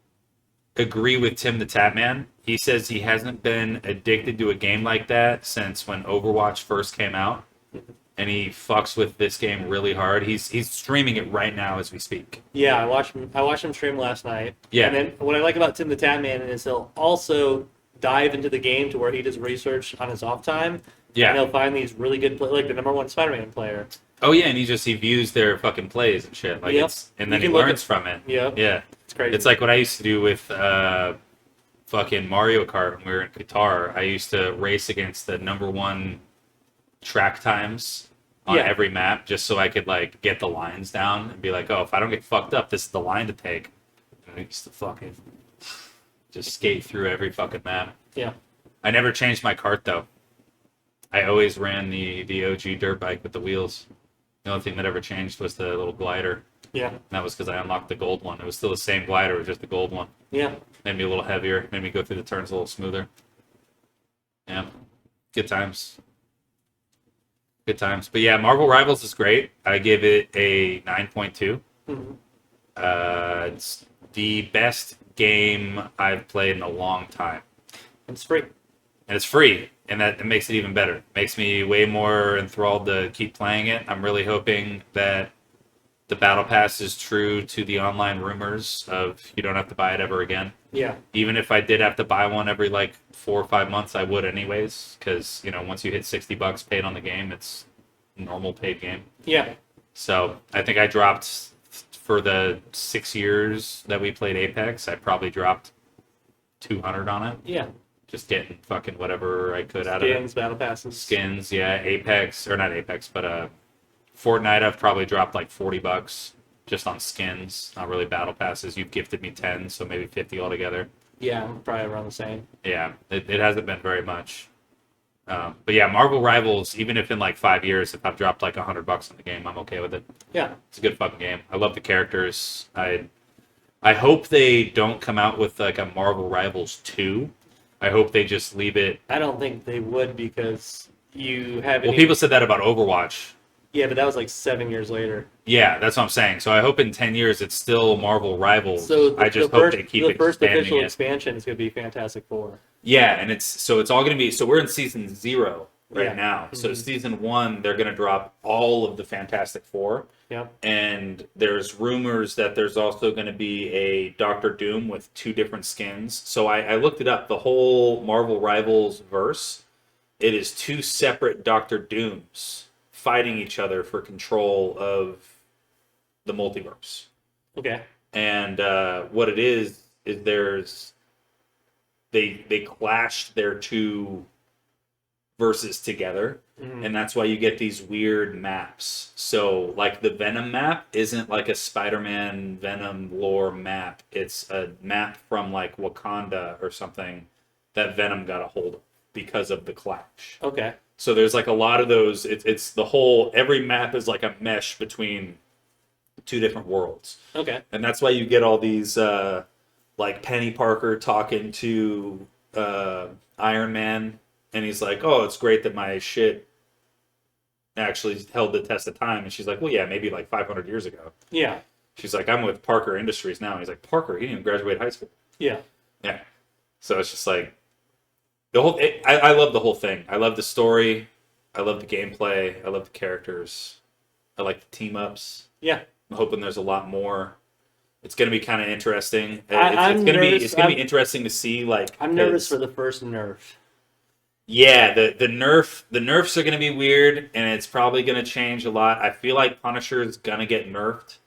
agree with Tim the Tatman. He says he hasn't been addicted to a game like that since when Overwatch first came out, and he fucks with this game really hard. He's streaming it right now as we speak. Yeah, I watched him stream last night. Yeah. And then what I like about Tim the Tatman is he'll also dive into the game to where he does research on his off time. And Yeah. he'll find these really good like the #1 Spider-Man player. Oh yeah, and he views their fucking plays and shit. Like Yep. and then You he can look learns at- from it. Yeah. Yeah. It's crazy. It's like what I used to do with fucking Mario Kart when we were in Qatar. I used to race against the #1 track times on Yeah. every map just so I could like get the lines down and be like, oh, if I don't get fucked up, this is the line to take. And I used to fucking just skate through every fucking map. Yeah. I never changed my kart though. I always ran the OG dirt bike with the wheels. The only thing that ever changed was the little glider. Yeah. And that was because I unlocked the gold one. It was still the same glider, it was just the gold one. Yeah. Made me a little heavier, made me go through the turns a little smoother. Yeah. Good times. Good times. But yeah, Marvel Rivals is great. I give it a 9.2. Mhm. It's the best game I've played in a long time. It's free. And it's free, and that it makes it even better. Makes me way more enthralled to keep playing it. I'm really hoping that the Battle Pass is true to the online rumors of you don't have to buy it ever again. Yeah. Even if I did have to buy one every like 4 or 5 months, I would anyways, because once you hit $60 paid on the game, it's a normal paid game. Yeah. So I think I dropped for the 6 years that we played Apex. I probably dropped 200 on it, Yeah. just getting fucking whatever I could out of it. Skins, battle passes. Skins, yeah. Apex, or not Apex, but Fortnite. I've probably dropped like $40 just on skins, not really battle passes. You've gifted me 10, so maybe 50 altogether. Yeah, probably around the same. Yeah, it hasn't been very much. But yeah, Marvel Rivals, even if in like 5 years, if I've dropped like $100 on the game, I'm okay with it. Yeah. It's a good fucking game. I love the characters. I hope they don't come out with like a Marvel Rivals 2. I hope they just leave it. I don't think they would because you have. Well, people said that about Overwatch. Yeah, but that was like 7 years later. Yeah, that's what I'm saying. So I hope in 10 years it's still Marvel Rivals. So I just hope they keep the first expanding official it. expansion is going to be Fantastic Four. Yeah, and it's all going to be. So we're in season 0 right Yeah. now. So Mhm. season 1, they're going to drop all of the Fantastic Four. Yep. And there's rumors that there's also going to be a Doctor Doom with 2 different skins. So I looked it up. The whole Marvel Rivals verse, it is 2 separate Doctor Dooms fighting each other for control of the multiverse. Okay. And what it is there's they clashed their 2 verses together, Mhm. and that's why you get these weird maps. So like the Venom map isn't like a Spider-Man Venom lore map. It's a map from like Wakanda or something that Venom got a hold of because of the clash. Okay. So there's like a lot of those. It's the whole, every map is like a mesh between 2 different worlds. Okay. And that's why you get all these like Penny Parker talking to Iron Man, and he's like, "Oh, it's great that my shit actually held the test of time." And she's like, "Well, yeah, maybe like 500 years ago." Yeah. She's like, "I'm with Parker Industries now." And he's like, "Parker? He didn't even graduate high school." Yeah. Yeah. So it's just like the whole. I love the whole thing. I love the story. I love the gameplay. I love the characters. I like the team ups. Yeah. I'm hoping there's a lot more. It's going to be kind of interesting. I'm It's going to be nervous. it's going to be interesting to see. Like, I'm nervous 'cause- for the first nerf. Yeah, the nerfs are going to be weird, and it's probably going to change a lot. I feel like Punisher is going to get nerfed.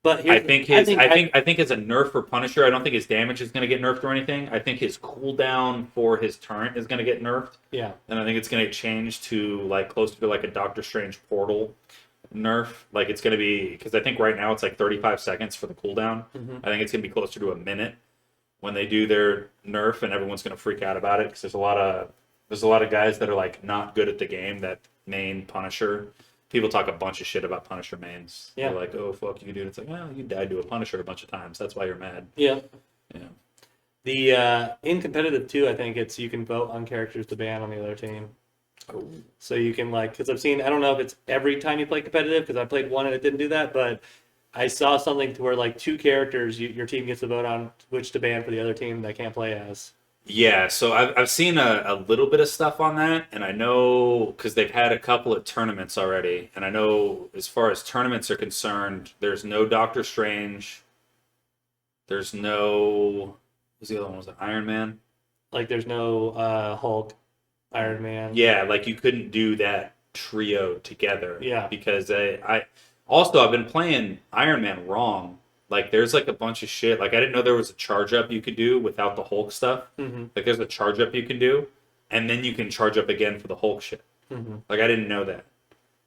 But I think as a nerf for Punisher, I don't think his damage is going to get nerfed or anything. I think his cooldown for his turret is going to get nerfed, yeah. and I think it's going to change to like closer to like a Doctor Strange portal nerf. Like it's going to be, because I think right now it's like 35 seconds for the cooldown. Mhm. I think it's going to be closer to a minute when they do their nerf, and everyone's going to freak out about it because there's a lot of guys that are like not good at the game that main Punisher. People talk a bunch of shit about Punisher mains. Yeah. They're like, "Oh fuck you, dude." It's like, well, you died to a Punisher a bunch of times. That's why you're mad. Yeah. Yeah. The in competitive too, I think it's you can vote on characters to ban on the other team. Oh. So you can like, because I've seen, I don't know if it's every time you play competitive, because I played one and it didn't do that, but I saw something to where like 2 characters your team gets to vote on which to ban for the other team they can't play as. Yeah, so I've seen a little bit of stuff on that, and I know because they've had a couple of tournaments already, and I know as far as tournaments are concerned, there's no Doctor Strange, there's no, who's the other one? Was it Iron Man? Like there's no Hulk, Iron Man. Yeah, like you couldn't do that trio together. Yeah. Because I also I've been playing Iron Man wrong. Like there's like a bunch of shit. Like I didn't know there was a charge up you could do without the Hulk stuff. Mm-hmm. Like there's a charge up you can do, and then you can charge up again for the Hulk shit. Mm-hmm. Like I didn't know that.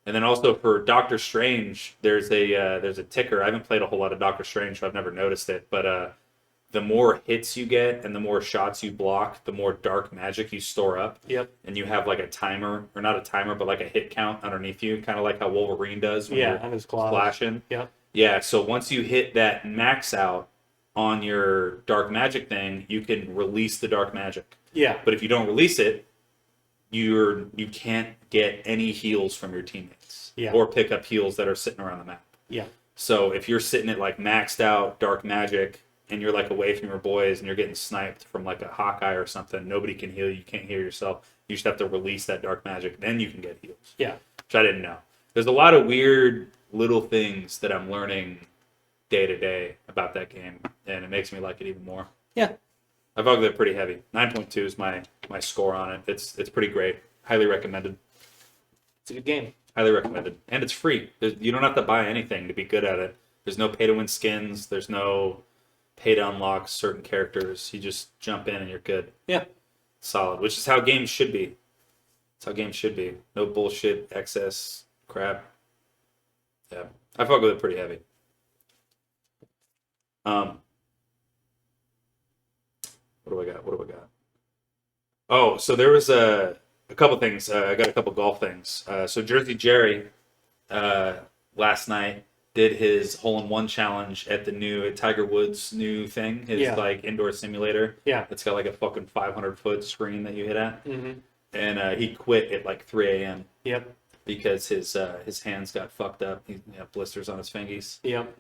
And then also for Doctor Strange, there's a ticker. I haven't played a whole lot of Doctor Strange, so I've never noticed it. But the more hits you get and the more shots you block, the more dark magic you store up. Yep. And you have like a timer, or not a timer, but like a hit count underneath you, kind of like how Wolverine does when Yeah, you're on his claws. flashing. Yep. Yeah, so once you hit that max out on your dark magic thing, you can release the dark magic. Yeah. But if you don't release it, you can't get any heals from your teammates. Yeah. Or pick up heals that are sitting around the map. Yeah. So if you're sitting at like maxed out dark magic and you're like away from your boys and you're getting sniped from like a Hawkeye or something, nobody can heal you, you can't heal yourself. You just have to release that dark magic, then you can get heals. Yeah. Which I didn't know. There's a lot of weird little things that I'm learning day to day about that game, and it makes me like it even more. Yeah. I've hugged it pretty heavy. 9.2 is my score on it. It's pretty great. Highly recommended. It's a good game. Highly recommended. And it's free. You don't have to buy anything to be good at it. There's no pay to win skins. There's no pay to unlock certain characters. You just jump in and you're good. Yeah. Solid. Which is how games should be. It's how games should be. No bullshit, excess crap. Yeah. I fuck with it pretty heavy. What do I got? Oh, so there was a couple things. I got a couple golf things. So Jersey Jerry last night did his hole-in-one challenge at Tiger Woods' new thing, his Yeah. like indoor simulator. Yeah. It's got like a fucking 500-foot screen that you hit at. Mm-hmm. And he quit at like 3 a.m. Yep. because his hands got fucked up. He had blisters on his fingies. Yep.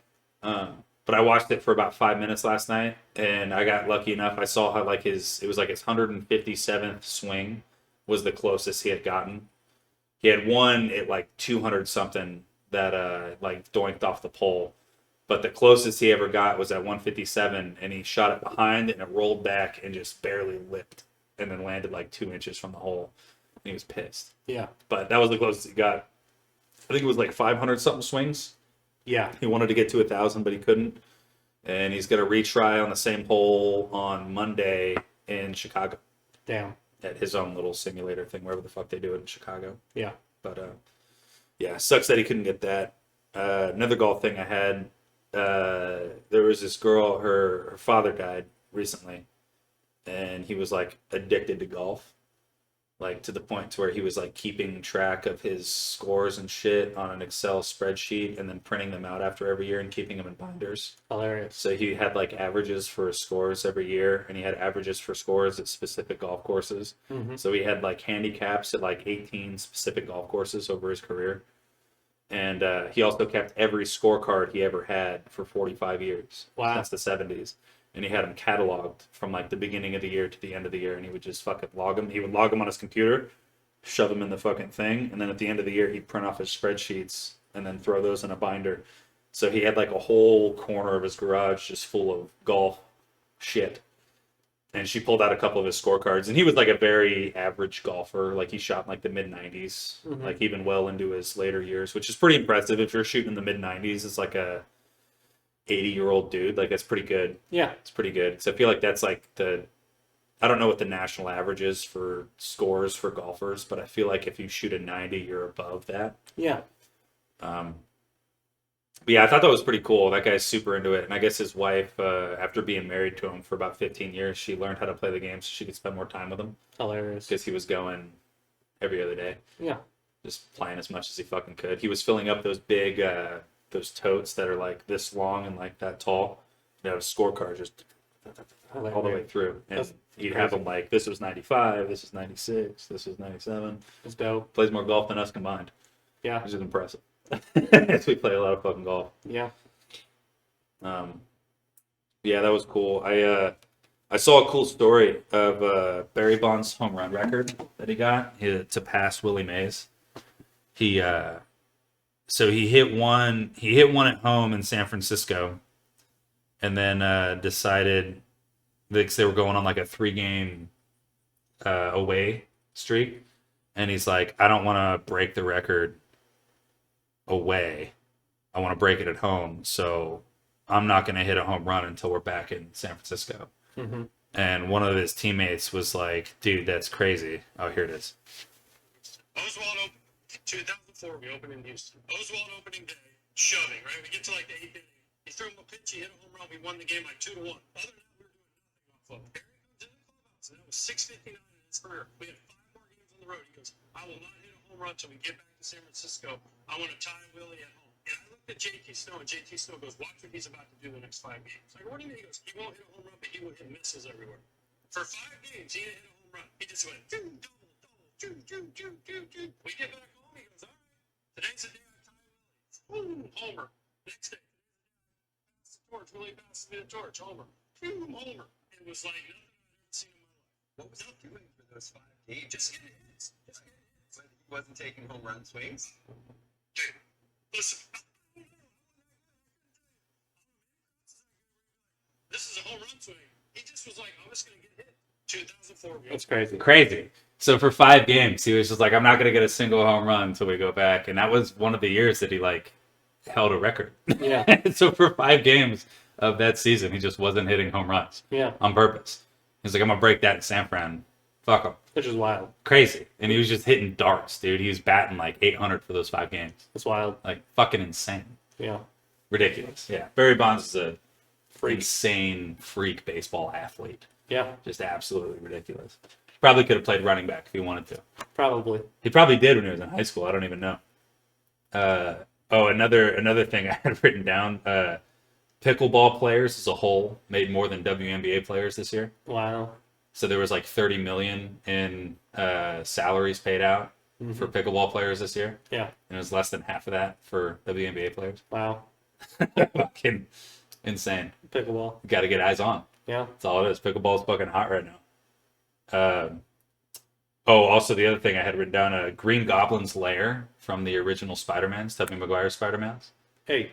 But I watched it for about 5 minutes last night, and I got lucky enough. I saw how like it was like his 157th swing was the closest he had gotten. He had one at like 200 something that like doinked off the pole. But the closest he ever got was at 157, and he shot it behind, and it rolled back and just barely lipped, and then landed like 2 inches from the hole. And he was pissed. Yeah. But that was the closest he got. I think it was like 500 something swings. Yeah. He wanted to get to 1,000, but he couldn't. And he's going to retry on the same hole on Monday in Chicago Damn. at his own little simulator thing, wherever the fuck they do it in Chicago. Yeah. But yeah, sucks that he couldn't get that. Another golf thing I had. There was this girl. Her father died recently, and he was like addicted to golf, like to the point to where he was like keeping track of his scores and shit on an Excel spreadsheet, and then printing them out after every year and keeping them in binders. Hilarious. So he had like averages for his scores every year, and he had averages for scores at specific golf courses. Mm-hmm. So he had like handicaps at like 18 specific golf courses over his career. And he also kept every scorecard he ever had for 45 years Wow. since the 70s. And he had them cataloged from like the beginning of the year to the end of the year. And he would just fucking log them. He would log them on his computer, shove them in the fucking thing. And then at the end of the year, he'd print off his spreadsheets and then throw those in a binder. So he had like a whole corner of his garage just full of golf shit. And she pulled out a couple of his scorecards, and he was like a very average golfer. Like he shot in like the mid 90s, like even well into his later years, which is pretty impressive. If you're shooting in the mid 90s, it's like a 80-year-old dude. Like that's pretty good. Yeah. It's pretty good. So I feel like that's like I don't know what the national average is for scores for golfers, but I feel like if you shoot a 90, you're above that. Yeah. But yeah, I thought that was pretty cool. That guy's super into it. And I guess his wife, after being married to him for about 15 years, she learned how to play the game so she could spend more time with him. Hilarious. Because he was going every other day. Yeah. Just playing as much as he fucking could. He was filling up those big, those totes that are like this long and like that tall. You know, scorecard just all the way through. And That's he'd have them like, this was 95, this is 96, this is 97. It's dope. Plays more golf than us combined, Yeah. which is impressive. We play a lot of fucking golf. Yeah. Yeah, that was cool. I saw a cool story of Barry Bonds' home run record that he got to pass Willie Mays. So he hit one at home in San Francisco, and then decided because they were going on like a 3-game away streak, and he's like, I don't want to break the record away. I want to break it at home, so I'm not going to hit a home run until we're back in San Francisco. Mm-hmm. And one of his teammates was like, dude, that's crazy. Oh, here it is. Oswald, 2004, we opened in Houston. Oswald opening day, shoving, right? We get to like the 8th inning. He threw him a pitch, he hit a home run, we won the game like 2-1. Other than that, we were doing nothing off of. Barry comes in the clubhouse, and that was 6:59 in his career. We had 5 more games on the road. He goes, I will not hit a home run until we get back to San Francisco. I want to tie Willie at home. And I looked at JT Snow, and JT Snow goes, watch what he's about to do the next 5 games. Like, what do you mean? He goes, he won't hit a home run, but he will hit misses everywhere. For 5 games, he didn't hit a home run. He just went, double, double. We get back home, he goes, all right, today's the day I tie Willie. Boom, homer. Next day, pass the torch. Willie passes me the torch, homer. Boom, homer. It was like nothing I'd ever seen in my life. What was he doing for those 5 games? Just getting hits. Just getting hits. When he wasn't taking home run swings? Dude, listen. This is a home run swing. He just was like, I'm just going to get hit. 2004. That's crazy. Crazy. So for 5 games, he was just like, I'm not going to get a single home run until we go back. And that was one of the years that he like held a record. Yeah. So for 5 games of that season, he just wasn't hitting home runs Yeah. on purpose. He's like, I'm going to break that in San Fran. Fuck him. Which is wild. Crazy. And he was just hitting darts, dude. He was batting like 800 for those 5 games. It's wild. Like fucking insane. Yeah. Ridiculous. Yeah. Barry Bonds is a Freak. insane freak baseball athlete. Yeah. Just absolutely ridiculous. Probably could have played running back if he wanted to. Probably. He probably did when he was in high school. I don't even know. Another thing I had written down. Pickleball players as a whole made more than WNBA players this year. Wow. So there was like 30 million in salaries paid out for pickleball players this year. Yeah. And it was less than half of that for WNBA players. Wow. Fucking insane. Pickleball. Got to get eyes on. Yeah. That's all it is. Pickleball is fucking hot right now. Oh, also the other thing I had written down, Green Goblin's lair from the original Spider-Man's, Tobey Maguire Spider-Man's. Hey.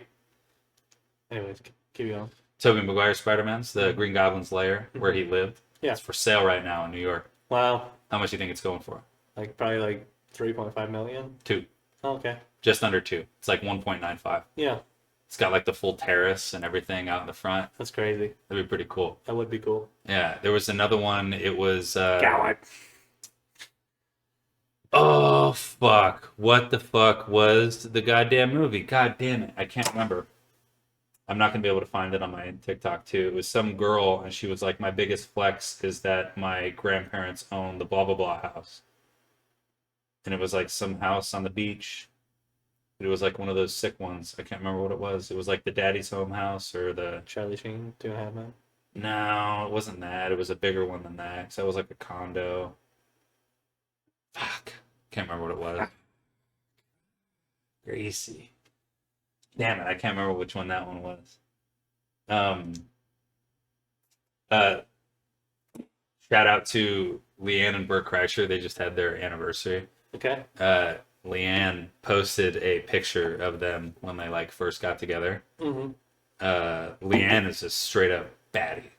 Anyways, keep going. Tobey Maguire Spider-Man's, the Green Goblin's lair where he lived. Yeah. It's for sale right now in New York. Wow. How much do you think it's going for? Like probably like 3.5 million. 2. Oh, okay. Just under 2. It's like 1.95. Yeah, It's got like the full terrace and everything out in the front. that's crazy. That'd be pretty cool. That would be cool. Yeah, there was another one. It was God. oh fuck. What the fuck was the goddamn movie? God damn it. I can't remember. I'm not gonna be able to find it on my TikTok too. It was some girl and she was like, my biggest flex is that my grandparents own the blah blah blah house. And it was like some house on the beach. It was like one of those sick ones. I can't remember what it was. It was like the daddy's home house or the Charlie Sheen, 2.5 Men. no, it wasn't that. It was a bigger one than that. 'Cause that was like a condo. Fuck. Can't remember what it was. Gracie. Damn it, I can't remember which one that one was. Uh Shout out to Leanne and Burt Kreischer. They just had their anniversary. Okay. Leanne posted a picture of them when they like first got together. Mm-hmm. Leanne is a straight up baddie.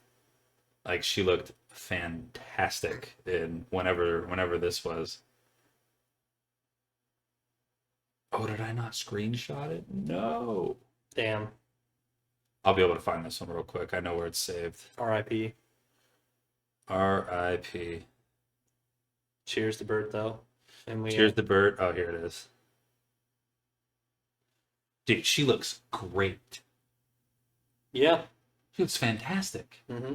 Like she looked fantastic in whenever this was. Oh, did I not screenshot it? No. Damn. I'll be able to find this one real quick. I know where it's saved. R.I.P. R.I.P. Cheers to Bert, though. And we, Cheers to Bert. Oh, here it is. Dude, she looks great. Yeah. She looks fantastic. Mm-hmm.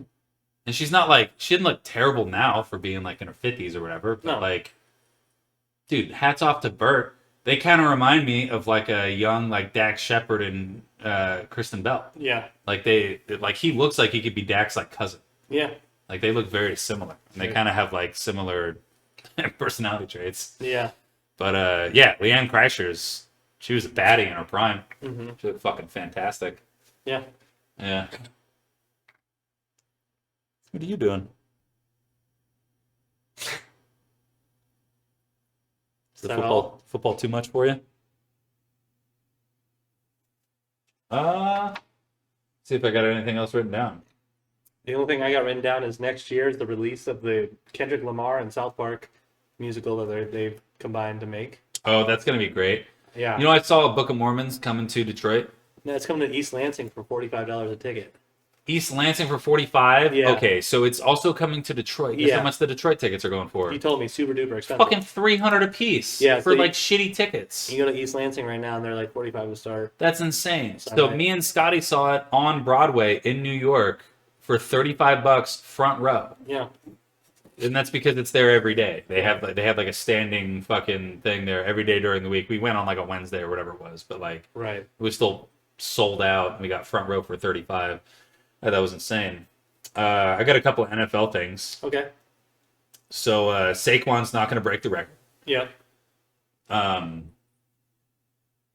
And she's not like, she didn't look terrible now for being like in her 50s or whatever. But No. like, dude, hats off to Bert. They kind of remind me of like a young like Dax Shepard and Kristen Bell. Yeah. Like he looks like he could be Dax's like cousin. Yeah. Like they look very similar. And they Sure. kind of have like similar personality traits. Yeah. But yeah, Leanne Kreischer's, she was a baddie in her prime. Mm-hmm. She looked fucking fantastic. Yeah. Yeah. What are you doing? Is the that all? football too much for you? See if I got anything else written down. The only thing I got written down is next year is the release of the Kendrick Lamar and South Park musical that they've combined to make. Oh, that's gonna be great. Yeah. You know, I saw Book of Mormon's coming to Detroit. No, it's coming to East Lansing for $45 a ticket. East Lansing for 45. Yeah. Okay, so it's also coming to Detroit. Guess Yeah. how much the Detroit tickets are going for? You told me super duper expensive. Fucking 300 a piece. Yeah, for so like shitty tickets. You go to East Lansing right now and they're like 45 to start. That's insane. So Sunday. me and Scotty saw it on Broadway in New York for $35 front row. Yeah. And that's because it's there every day. They have like a standing fucking thing there every day during the week. We went on like a Wednesday or whatever it was, but like Right. it was still sold out. We got front row for 35. That was insane. I got a couple of NFL things. Okay. So Saquon's not going to break the record. Yeah.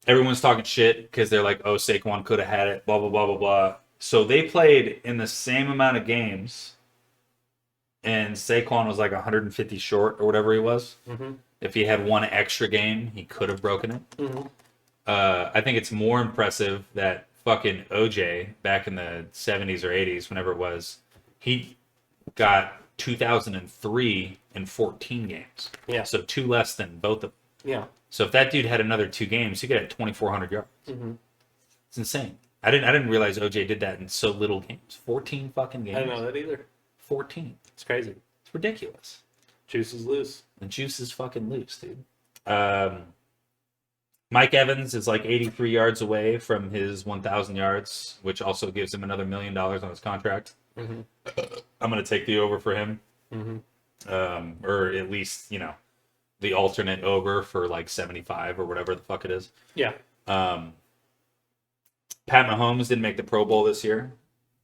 Everyone's talking shit because they're like, oh, Saquon could have had it, blah, blah, blah, blah, blah. So they played in the same amount of games, and Saquon was like 150 short or whatever he was. Mm-hmm. If he had one extra game, he could have broken it. Mm-hmm. I think it's more impressive that fucking OJ, back in the 70s or 80s, whenever it was, he got 2003 in 14 games. Yeah. So 2 less than both of them. Yeah. So if that dude had another 2 games, he could have 2,400 yards. Mm-hmm. It's insane. I didn't realize OJ did that in so little games. 14 fucking games. I didn't know that either. 14. It's crazy. It's ridiculous. Juice is loose. The juice is fucking loose, dude. Mike Evans is like 83 yards away from his 1,000 yards, which also gives him another $1 million on his contract. Mm-hmm. I'm going to take the over for him. Mm-hmm. Or at least, the alternate over for like 75 or whatever the fuck it is. Yeah. Pat Mahomes didn't make the Pro Bowl this year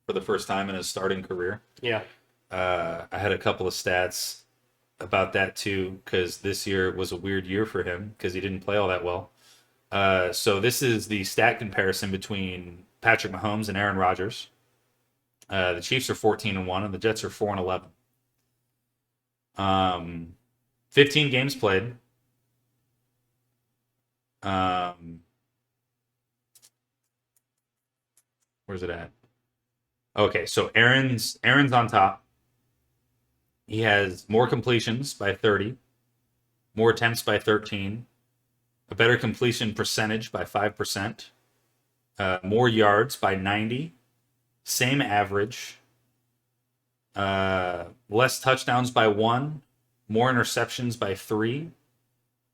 for the first time in his starting career. Yeah. I had a couple of stats about that too, because this year was a weird year for him because he didn't play all that well. So this is the stat comparison between Patrick Mahomes and Aaron Rodgers. The Chiefs are 14-1 and the Jets are 4-11. 15 games played. Where's it at? Okay, so Aaron's on top. He has more completions by 30, more attempts by 13, a better completion percentage by 5%, more yards by 90, same average, less touchdowns by 1, more interceptions by 3.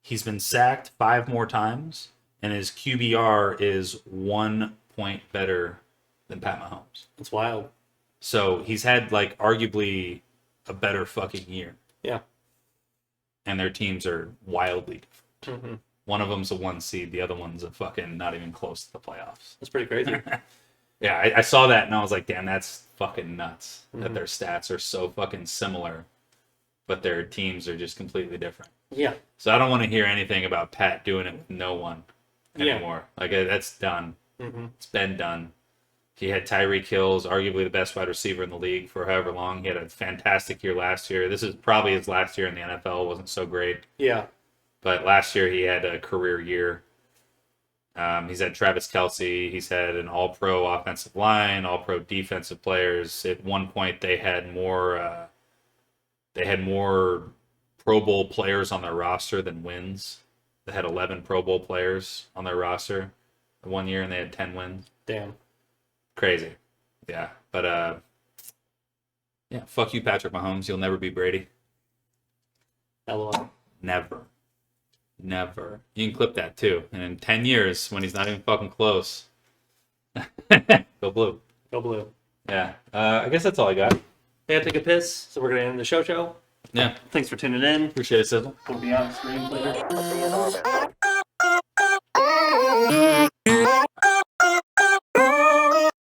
He's been sacked 5 more times, and his QBR is 1 point better than Pat Mahomes. It's wild. So he's had like arguably a better fucking year. Yeah. And their teams are wildly different. Mm-hmm. One of them's a 1 seed, the other one's a fucking not even close to the playoffs. That's pretty crazy. Yeah, I saw that and I was like, damn, that's fucking nuts. That Mhm. their stats are so fucking similar, but their teams are just completely different. Yeah. So I don't want to hear anything about Pat doing it with no one Yeah. anymore. Like that's done. Mm-hmm. It's been done. He had Tyreek Hill's arguably the best wide receiver in the league for however long. He had a fantastic year last year. This is probably his last year in the NFL. It wasn't so great. Yeah. But last year he had a career year. He's had Travis Kelce. He's had an all-pro offensive line, all-pro defensive players. At one point they had more Pro Bowl players on their roster than wins. They had 11 Pro Bowl players on their roster 1 year, and they had 10 wins. Damn. Crazy. Yeah. But, yeah, fuck you, Patrick Mahomes. You'll never be Brady. LOL. Never. You can clip that, too. And in 10 years, when he's not even fucking close, go blue. Go blue. Yeah. I guess that's all I got. Hey, I take a piss, so we're gonna end the show. Yeah. Thanks for tuning in. Appreciate it, Sizzle. We'll be on screen later.